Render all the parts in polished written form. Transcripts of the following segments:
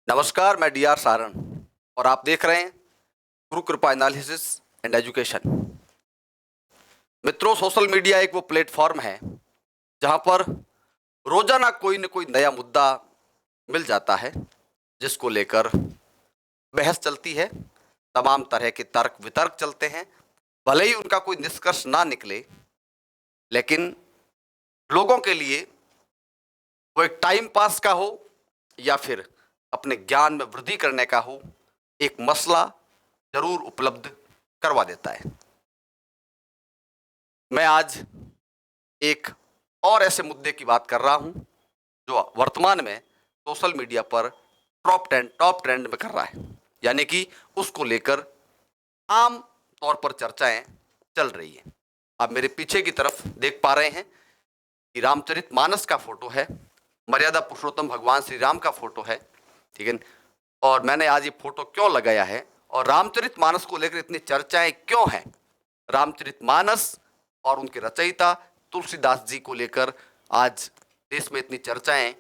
नमस्कार, मैं D R Saran और आप देख रहे हैं गुरु कृपा एनालिसिस एंड एजुकेशन। मित्रों, सोशल मीडिया एक वो प्लेटफॉर्म है जहां पर रोजाना कोई न कोई नया मुद्दा मिल जाता है जिसको लेकर बहस चलती है। तमाम तरह के तर्क वितर्क चलते हैं। भले ही उनका कोई निष्कर्ष ना निकले, लेकिन लोगों के लिए वो एक टाइम पास का हो या फिर अपने ज्ञान में वृद्धि करने का हो, एक मसला जरूर उपलब्ध करवा देता है। मैं आज एक और ऐसे मुद्दे की बात कर रहा हूं जो वर्तमान में सोशल मीडिया पर टॉप ट्रेंड में कर रहा है, यानी कि उसको लेकर आम तौर पर चर्चाएं चल रही हैं। आप मेरे पीछे की तरफ देख पा रहे हैं कि रामचरितमानस का फोटो है, मर्यादा पुरुषोत्तम भगवान श्री राम का फोटो है, ठीक है। और मैंने आज ये फोटो क्यों लगाया है और रामचरितमानस को लेकर इतनी चर्चाएं क्यों हैं, रामचरितमानस और उनके रचयिता तुलसीदास जी को लेकर आज देश में इतनी चर्चाएं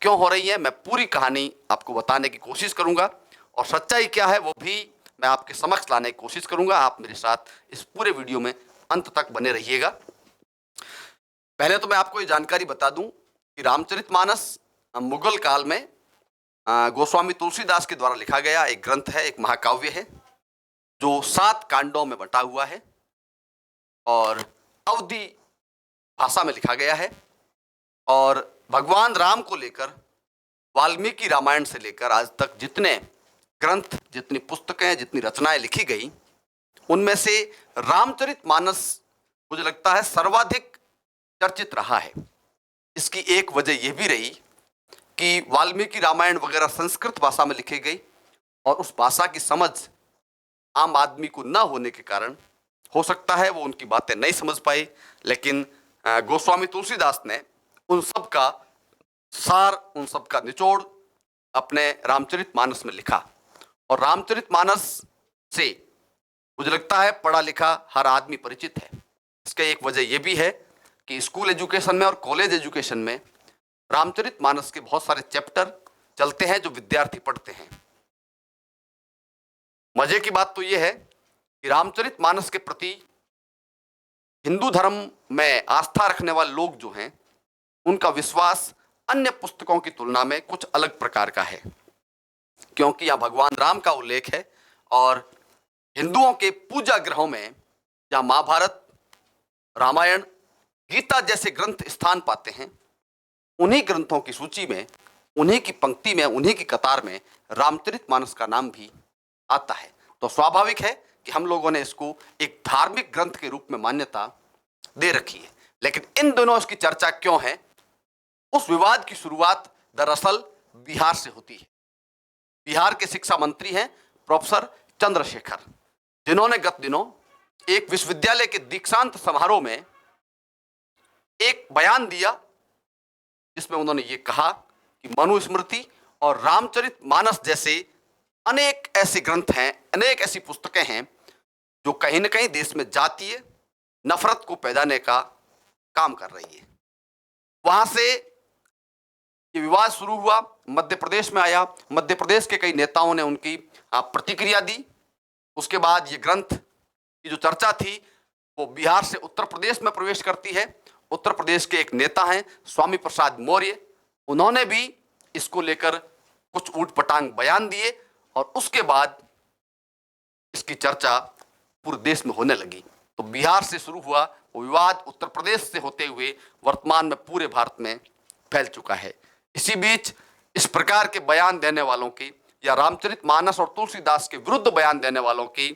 क्यों हो रही हैं, मैं पूरी कहानी आपको बताने की कोशिश करूंगा और सच्चाई क्या है वो भी मैं आपके समक्ष लाने की कोशिश करूंगा। आप मेरे साथ इस पूरे वीडियो में अंत तक बने रहिएगा। पहले तो मैं आपको ये जानकारी बता दूं कि रामचरितमानस मुगल काल में गोस्वामी तुलसीदास के द्वारा लिखा गया एक ग्रंथ है, एक महाकाव्य है जो 7 कांडों में बटा हुआ है और अवधी भाषा में लिखा गया है। और भगवान राम को लेकर वाल्मीकि रामायण से लेकर आज तक जितने ग्रंथ, जितनी पुस्तकें, जितनी रचनाएं लिखी गई, उनमें से रामचरितमानस मुझे लगता है सर्वाधिक चर्चित रहा है। इसकी एक वजह यह भी रही कि वाल्मीकि रामायण वगैरह संस्कृत भाषा में लिखी गई और उस भाषा की समझ आम आदमी को न होने के कारण हो सकता है वो उनकी बातें नहीं समझ पाए, लेकिन गोस्वामी तुलसीदास ने उन सब का सार, उन सब का निचोड़ अपने रामचरितमानस में लिखा। और रामचरितमानस से मुझे लगता है पढ़ा लिखा हर आदमी परिचित है। इसका एक वजह यह भी है कि स्कूल एजुकेशन में और कॉलेज एजुकेशन में रामचरितमानस के बहुत सारे चैप्टर चलते हैं जो विद्यार्थी पढ़ते हैं। मजे की बात तो यह है कि रामचरितमानस के प्रति हिंदू धर्म में आस्था रखने वाले लोग जो हैं, उनका विश्वास अन्य पुस्तकों की तुलना में कुछ अलग प्रकार का है, क्योंकि यहाँ भगवान राम का उल्लेख है और हिंदुओं के पूजा गृहों में जहाँ महाभारत, रामायण, गीता जैसे ग्रंथ स्थान पाते हैं, उन्हीं ग्रंथों की सूची में, उन्हीं की पंक्ति में, उन्हीं की कतार में रामचरितमानस का नाम भी आता है। तो स्वाभाविक है कि हम लोगों ने इसको एक धार्मिक ग्रंथ के रूप में मान्यता दे रखी है। लेकिन इन दोनों इसकी चर्चा क्यों है, उस विवाद की शुरुआत दरअसल बिहार से होती है। बिहार के शिक्षा मंत्री हैं प्रोफेसर चंद्रशेखर, जिन्होंने गत दिनों एक विश्वविद्यालय के दीक्षांत समारोह में एक बयान दिया जिसमें उन्होंने ये कहा कि मनुस्मृति और रामचरितमानस जैसे अनेक ऐसे ग्रंथ हैं, अनेक ऐसी पुस्तकें हैं जो कहीं न कहीं देश में जातीय नफरत को पैदाने का काम कर रही है। वहां से ये विवाद शुरू हुआ, मध्य प्रदेश में आया, मध्य प्रदेश के कई नेताओं ने उनकी प्रतिक्रिया दी। उसके बाद ये ग्रंथ की जो चर्चा थी वो बिहार से उत्तर प्रदेश में प्रवेश करती है। उत्तर प्रदेश के एक नेता हैं स्वामी प्रसाद मौर्य, उन्होंने भी इसको लेकर कुछ ऊटपटांग बयान दिए और उसके बाद इसकी चर्चा पूरे देश में होने लगी। तो बिहार से शुरू हुआ वो विवाद उत्तर प्रदेश से होते हुए वर्तमान में पूरे भारत में फैल चुका है। इसी बीच इस प्रकार के बयान देने वालों की या रामचरितमानस और तुलसीदास के विरुद्ध बयान देने वालों की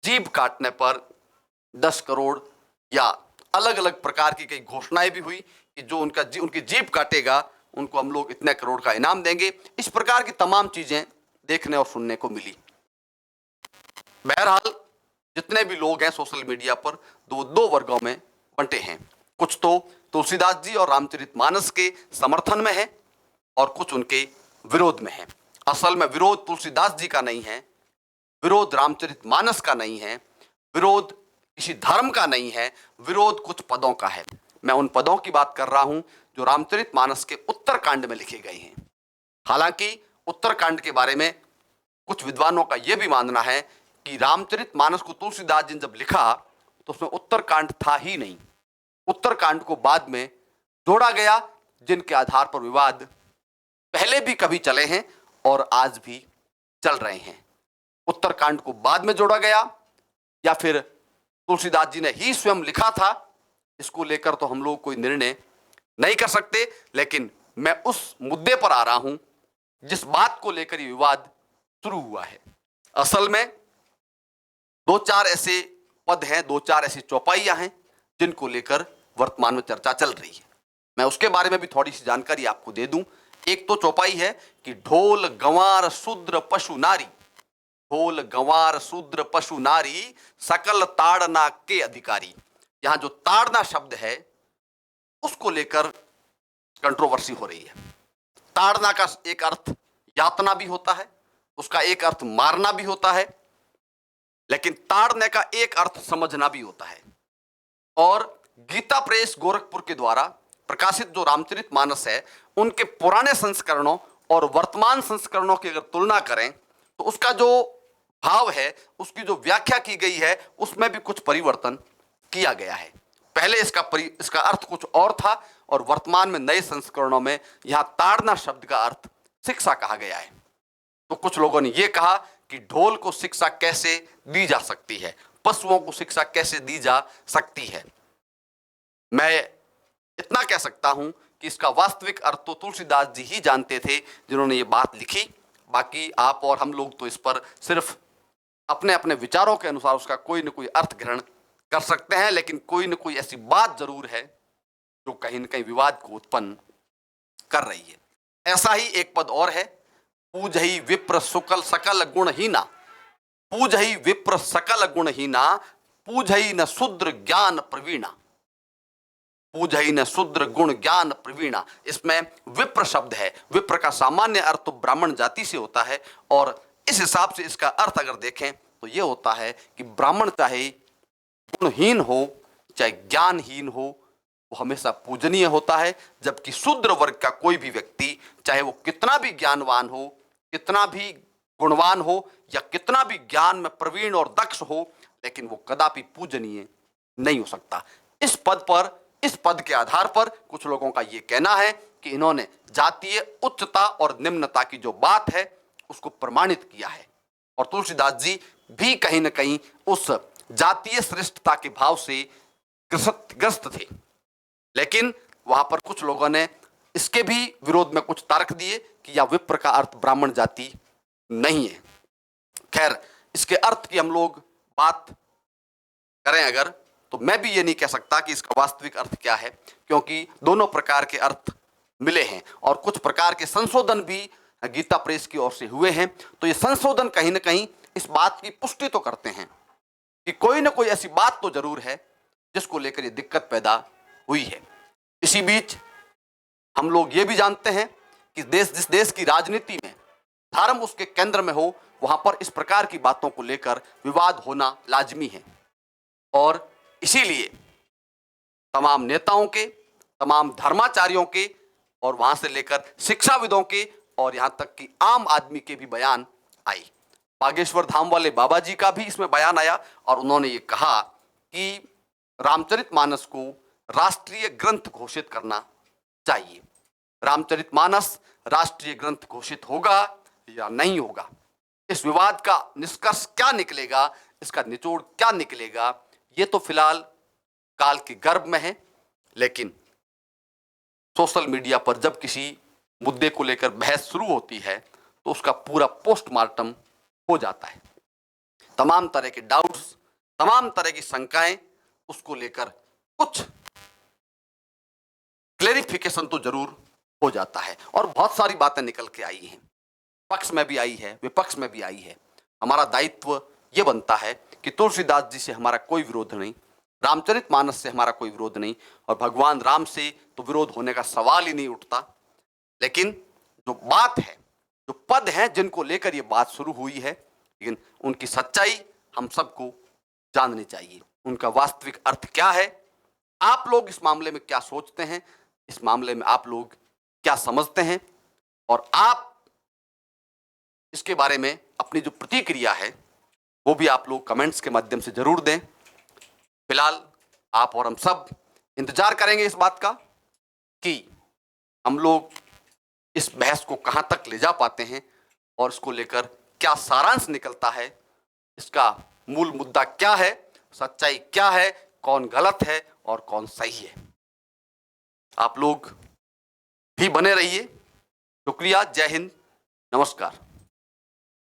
जीभ काटने पर 10 करोड़ या अलग अलग प्रकार की कई घोषणाएं भी हुई कि जो उनकी जीभ काटेगा उनको हम लोग इतने करोड़ का इनाम देंगे। इस प्रकार की तमाम चीजें देखने और सुनने को मिली। बहरहाल जितने भी लोग हैं सोशल मीडिया पर दो वर्गों में बंटे हैं। कुछ तो तुलसीदास जी और रामचरितमानस के समर्थन में है और कुछ उनके विरोध में है। असल में विरोध तुलसीदास जी का नहीं है, विरोध रामचरितमानस का नहीं है, विरोध किसी धर्म का नहीं है, विरोध कुछ पदों का है। मैं उन पदों की बात कर रहा हूं जो रामचरितमानस के उत्तरकांड में लिखे गए हैं। हालांकि उत्तरकांड के बारे में कुछ विद्वानों का यह भी मानना है कि रामचरितमानस को तुलसीदास जी ने जब लिखा तो उसमें उत्तरकांड था ही नहीं। उत्तरकांड को बाद में जोड़ा गया, जिनके आधार पर विवाद पहले भी कभी चले हैं और आज भी चल रहे हैं। उत्तरकांड को बाद में जोड़ा गया या फिर तुलसीदास जी ने ही स्वयं लिखा था, इसको लेकर तो हम लोग कोई निर्णय नहीं कर सकते। लेकिन मैं उस मुद्दे पर आ रहा हूं जिस बात को लेकर ये विवाद शुरू हुआ है। असल में दो चार ऐसे पद हैं, दो चार ऐसी चौपाइयां हैं जिनको लेकर वर्तमान में चर्चा चल रही है। मैं उसके बारे में भी थोड़ी सी जानकारी आपको दे दूं। एक तो चौपाई है कि ढोल गंवार शूद्र पशु नारी, ढोल गंवार शूद्र पशु नारी सकल ताड़ना के अधिकारी। यहां जो ताड़ना शब्द है उसको लेकर कंट्रोवर्सी हो रही है। ताड़ना का एक अर्थ यातना भी होता है, उसका एक अर्थ मारना भी होता है, लेकिन ताड़ने का एक अर्थ समझना भी होता है। और गीता प्रेस गोरखपुर के द्वारा प्रकाशित जो रामचरितमानस है, उनके पुराने संस्करणों और वर्तमान संस्करणों की अगर तुलना करें तो उसका जो भाव है, उसकी जो व्याख्या की गई है, उसमें भी कुछ परिवर्तन किया गया है। पहले इसका अर्थ कुछ और था और वर्तमान में नए संस्करणों में यहां ताड़ना शब्द का अर्थ शिक्षा कहा गया है। तो कुछ लोगों ने यह कहा कि ढोल को शिक्षा कैसे दी जा सकती है, पशुओं को शिक्षा कैसे दी जा सकती है। मैं इतना कह सकता हूं कि इसका वास्तविक अर्थ तो तुलसीदास जी ही जानते थे जिन्होंने ये बात लिखी। बाकी आप और हम लोग तो इस पर सिर्फ अपने अपने विचारों के अनुसार उसका कोई न कोई अर्थ ग्रहण कर सकते हैं, लेकिन कोई न कोई ऐसी बात जरूर है जो कहीं न कहीं विवाद को उत्पन्न कर रही है। ऐसा ही एक पद और है, पूजहि विप्र सुकल सकल गुणहीना, पूजहि विप्र सकल गुणहीना, पूजहि न शूद्र ज्ञान प्रवीणा, पूजहि न शूद्र गुण ज्ञान प्रवीणा। इसमें विप्र शब्द है। विप्र का सामान्य अर्थ तो ब्राह्मण जाति से होता है और इस हिसाब से इसका अर्थ अगर देखें तो यह होता है कि ब्राह्मण चाहे गुणहीन हो चाहे ज्ञानहीन हो, वो हमेशा पूजनीय होता है। जबकि शूद्र वर्ग का कोई भी व्यक्ति, चाहे वो कितना भी ज्ञानवान हो, कितना भी गुणवान हो या कितना भी ज्ञान में प्रवीण और दक्ष हो, लेकिन वो कदापि पूजनीय नहीं हो सकता। इस पद के आधार पर कुछ लोगों का यह कहना है कि इन्होंने जातीय उच्चता और निम्नता की जो बात है उसको प्रमाणित किया है और तुलसीदास जी भी कहीं ना कहीं उस जातीय श्रेष्ठता के भाव से ग्रस्त थे। लेकिन वहां पर कुछ लोगों ने इसके भी विरोध में कुछ तर्क दिए कि यह विप्र का अर्थ ब्राह्मण जाति नहीं है। खैर, इसके अर्थ की हम लोग बात करें अगर, तो मैं भी ये नहीं कह सकता कि इसका वास्तविक अर्थ क्या है, क्योंकि दोनों प्रकार के अर्थ मिले हैं और कुछ प्रकार के संशोधन भी गीता प्रेस की ओर से हुए हैं। तो ये संशोधन कहीं ना कहीं इस बात की पुष्टि तो करते हैं कि कोई ना कोई ऐसी बात तो जरूर है जिसको लेकर ये दिक्कत पैदा हुई है। इसी बीच हम लोग ये भी जानते हैं कि जिस देश की राजनीति में धर्म उसके केंद्र में हो, वहां पर इस प्रकार की बातों को लेकर विवाद होना लाजमी है। और इसीलिए तमाम नेताओं के, तमाम धर्माचार्यों के और वहां से लेकर शिक्षाविदों के और यहां तक कि आम आदमी के भी बयान आए। बागेश्वर धाम वाले बाबा जी का भी इसमें बयान आया और उन्होंने ये कहा कि रामचरितमानस को राष्ट्रीय ग्रंथ घोषित करना चाहिए। रामचरितमानस राष्ट्रीय ग्रंथ घोषित होगा या नहीं होगा, इस विवाद का निष्कर्ष क्या निकलेगा, इसका निचोड़ क्या निकलेगा, ये तो फिलहाल काल के गर्भ में है। लेकिन सोशल मीडिया पर जब किसी मुद्दे को लेकर बहस शुरू होती है तो उसका पूरा पोस्टमार्टम हो जाता है। तमाम तरह के डाउट्स, तमाम तरह की शंकाएं, उसको लेकर कुछ क्लेरिफिकेशन तो जरूर हो जाता है और बहुत सारी बातें निकल के आई हैं, पक्ष में भी आई है, विपक्ष में भी आई है। हमारा दायित्व यह बनता है कि तुलसीदास जी से हमारा कोई विरोध नहीं, रामचरितमानस से हमारा कोई विरोध नहीं और भगवान राम से तो विरोध होने का सवाल ही नहीं उठता। लेकिन जो बात है, जो पद हैं जिनको लेकर ये बात शुरू हुई है, लेकिन उनकी सच्चाई हम सबको जाननी चाहिए। उनका वास्तविक अर्थ क्या है, आप लोग इस मामले में क्या सोचते हैं, इस मामले में आप लोग क्या समझते हैं और आप इसके बारे में अपनी जो प्रतिक्रिया है वो भी आप लोग कमेंट्स के माध्यम से जरूर दें। फिलहाल आप और हम सब इंतजार करेंगे इस बात का कि हम लोग इस बहस को कहां तक ले जा पाते हैं और इसको लेकर क्या सारांश निकलता है, इसका मूल मुद्दा क्या है, सच्चाई क्या है, कौन गलत है और कौन सही है। आप लोग भी बने रहिए। शुक्रिया। जय हिंद। नमस्कार।